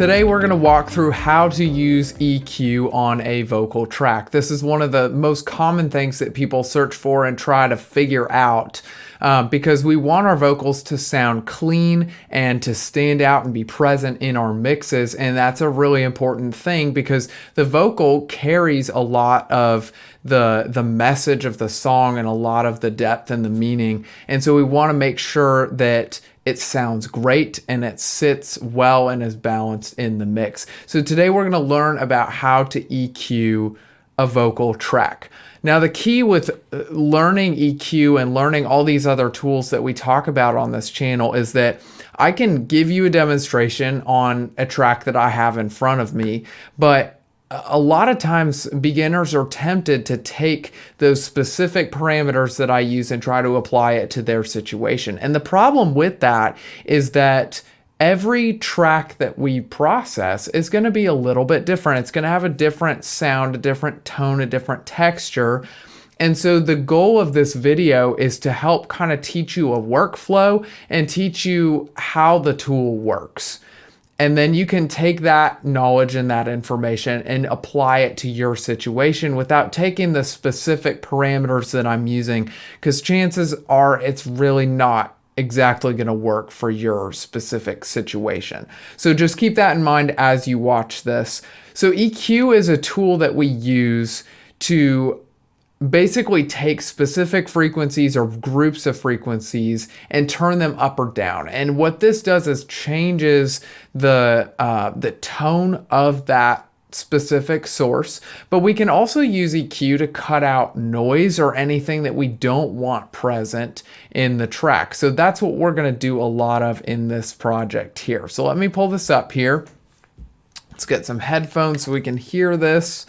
Today we're going to walk through how to use EQ on a vocal track. This is one of the most common things that people search for and try to figure out because we want our vocals to sound clean and to stand out and be present in our mixes, and that's a really important thing because the vocal carries a lot of the message of the song and a lot of the depth and the meaning, and so we want to make sure that it sounds great and it sits well and is balanced in the mix. So today we're going to learn about how to EQ a vocal track. Now the key with learning EQ and learning all these other tools that we talk about on this channel is that I can give you a demonstration on a track that I have in front of me, but a lot of times beginners are tempted to take those specific parameters that I use and try to apply it to their situation. And the problem with that is that every track that we process is going to be a little bit different. It's going to have a different sound, a different tone, a different texture. And so the goal of this video is to help kind of teach you a workflow and teach you how the tool works. And then you can take that knowledge and that information and apply it to your situation without taking the specific parameters that I'm using, because chances are it's really not exactly going to work for your specific situation. So just keep that in mind as you watch this. So EQ is a tool that we use to basically take specific frequencies or groups of frequencies and turn them up or down. And what this does is changes the tone of that specific source, but we can also use EQ to cut out noise or anything that we don't want present in the track. So that's what we're going to do a lot of in this project here. So let me pull this up here. Let's get some headphones so we can hear this.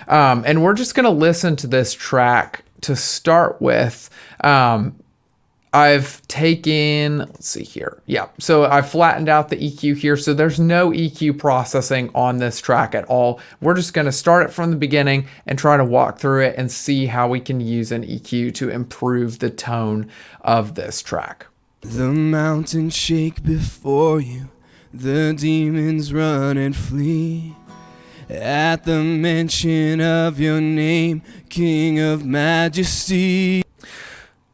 And we're just going to listen to this track to start with. I've taken, let's see here. Yeah, so I flattened out the EQ here. So there's no EQ processing on this track at all. We're just going to start it from the beginning and try to walk through it and see how we can use an EQ to improve the tone of this track. The mountains shake before you, the demons run and flee. At the mention of your name, King of Majesty.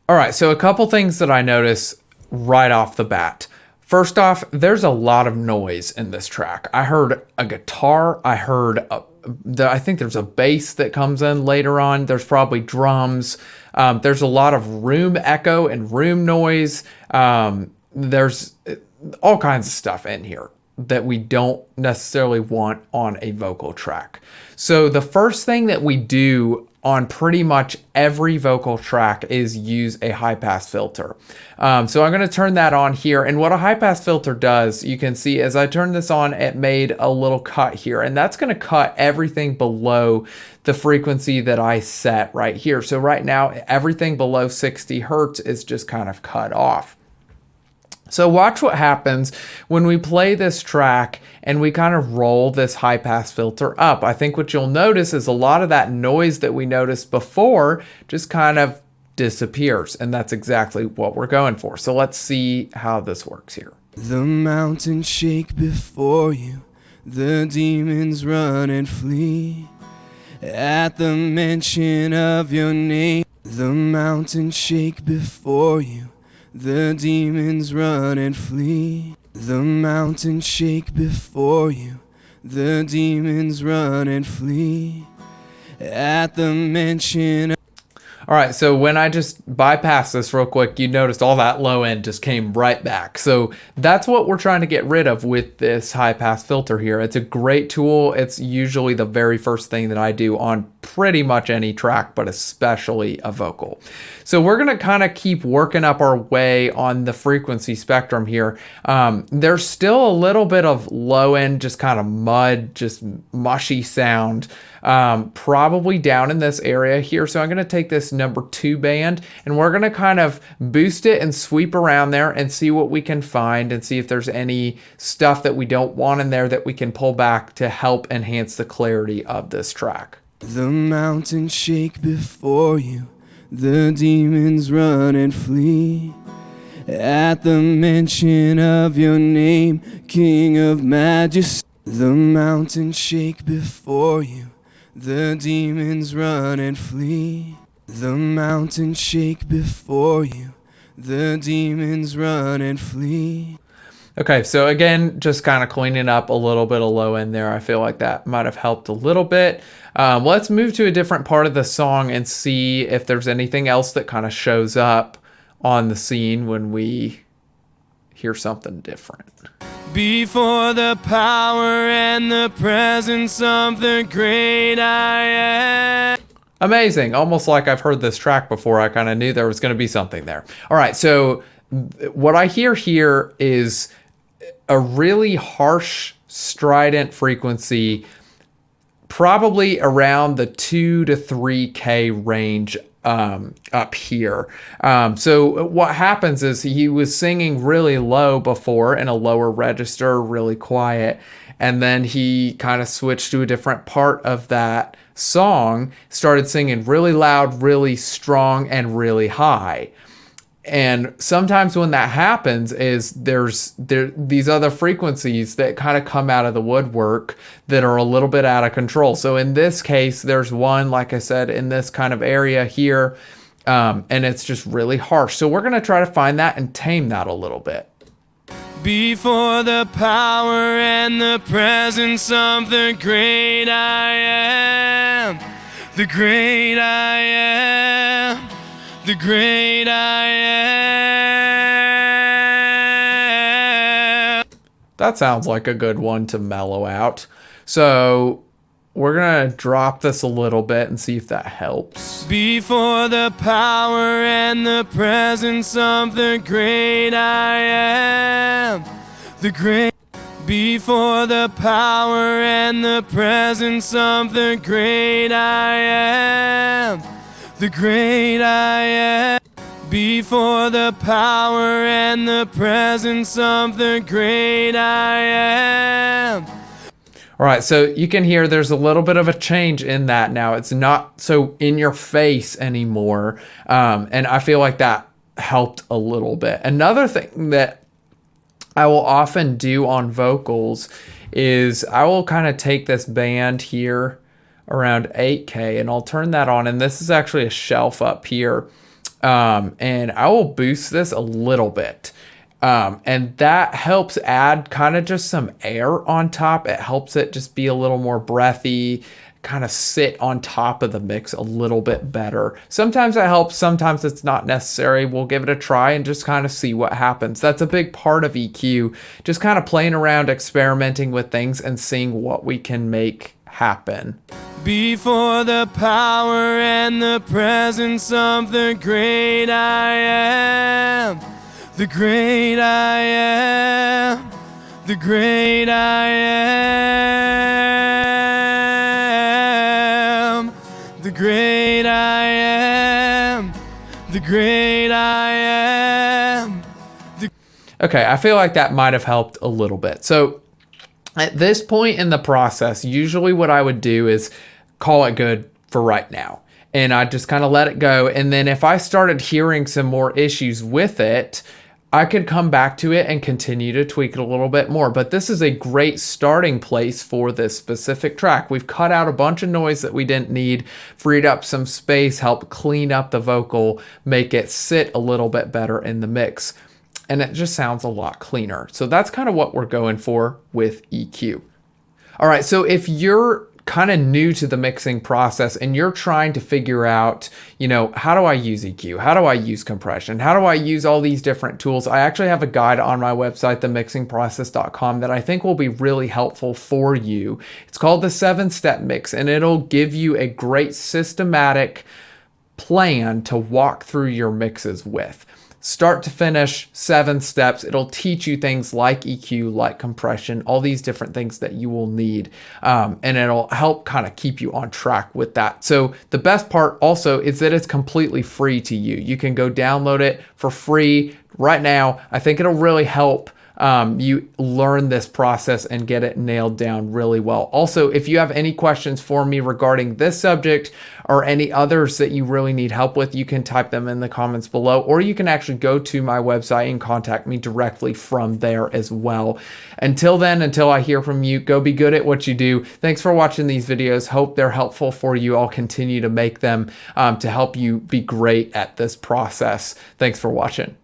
All right, so a couple things that I notice right off the bat. First off, there's a lot of noise in this track. I heard a guitar. I heard, I think there's a bass that comes in later on. There's probably drums. There's a lot of room echo and room noise. There's all kinds of stuff in here that we don't necessarily want on a vocal track. So the first thing that we do on pretty much every vocal track is use a high pass filter. So I'm going to turn that on here. And what a high pass filter does, you can see as I turn this on, it made a little cut here. And that's going to cut everything below the frequency that I set right here. So right now, everything below 60 Hertz is just kind of cut off. So watch what happens when we play this track and we kind of roll this high pass filter up. I think what you'll notice is a lot of that noise that we noticed before just kind of disappears, and that's exactly what we're going for. So let's see how this works here. The mountains shake before you, the demons run and flee. At the mention of your name, the mountains shake before you, the demons run and flee. The mountains shake before you, the demons run and flee. At the mention of... All right, so when I just bypass this real quick, you noticed all that low end just came right back. So that's what we're trying to get rid of with this high pass filter here. It's a great tool. It's usually the very first thing that I do on pretty much any track, but especially a vocal. So we're gonna kind of keep working up our way on the frequency spectrum here. There's still a little bit of low end, just kind of mud, just mushy sound, probably down in this area here. So I'm gonna take this number 2 band and we're gonna kind of boost it and sweep around there and see what we can find and see if there's any stuff that we don't want in there that we can pull back to help enhance the clarity of this track. The mountains shake before you, the demons run and flee. At the mention of your name, King of Majesty. The mountains shake before you, the demons run and flee. The mountains shake before you, the demons run and flee. Okay, so again, just kind of cleaning up a little bit of low end there. I feel like that might have helped a little bit. Let's move to a different part of the song and see if there's anything else that kind of shows up on the scene when we hear something different. Before the power and the presence of the great I am. Amazing. Almost like I've heard this track before. I kind of knew there was going to be something there. All right, so what I hear here is a really harsh, strident frequency, probably around the 2 to 3K range up here. So what happens is he was singing really low before in a lower register, really quiet, and then he kind of switched to a different part of that song, started singing really loud, really strong, and really high. And sometimes when that happens is there's these other frequencies that kind of come out of the woodwork that are a little bit out of control. So in this case, there's one, like I said, in this kind of area here, and it's just really harsh. So we're going to try to find that and tame that a little bit. Before the power and the presence of the great I am, the great I am. The great I am. That sounds like a good one to mellow out. So we're going to drop this a little bit and see if that helps. Before the power and the presence of the great I am. The great. Before the power and the presence of the great I am. The great I am. Before the power and the presence of the great I am. All right, so you can hear there's a little bit of a change in that now. It's not so in your face anymore. And I feel like that helped a little bit. Another thing that I will often do on vocals is I will kind of take this band here around 8K and I'll turn that on, and this is actually a shelf up here, and I will boost this a little bit, and that helps add kind of just some air on top. It helps it just be a little more breathy, kind of sit on top of the mix a little bit better. Sometimes that helps, sometimes it's not necessary. We'll give it a try and just kind of see what happens. That's a big part of EQ, just kind of playing around, experimenting with things and seeing what we can make happen. Before the power and the presence of the great I am. The great I am. The great I am. The great I am. The great I am. Okay, I feel like that might have helped a little bit. So at this point in the process, usually what I would do is call it good for right now. And I just kind of let it go. And then if I started hearing some more issues with it, I could come back to it and continue to tweak it a little bit more. But this is a great starting place for this specific track. We've cut out a bunch of noise that we didn't need, freed up some space, helped clean up the vocal, make it sit a little bit better in the mix. And it just sounds a lot cleaner. So that's kind of what we're going for with EQ. All right, so if you're kind of new to the mixing process and you're trying to figure out, how do I use EQ? How do I use compression? How do I use all these different tools? I actually have a guide on my website, themixingprocess.com, that I think will be really helpful for you. It's called the 7-Step Mix, and it'll give you a great systematic plan to walk through your mixes with. Start to finish, 7 steps. It'll teach you things like EQ, like compression, all these different things that you will need. And it'll help kind of keep you on track with that. So the best part also is that it's completely free to you. You can go download it for free right now. I think it'll really help you learn this process and get it nailed down really well. Also, if you have any questions for me regarding this subject or any others that you really need help with, you can type them in the comments below, or you can actually go to my website and contact me directly from there as well. Until then, until I hear from you, go be good at what you do. Thanks for watching these videos. Hope they're helpful for you. I'll continue to make them to help you be great at this process. Thanks for watching.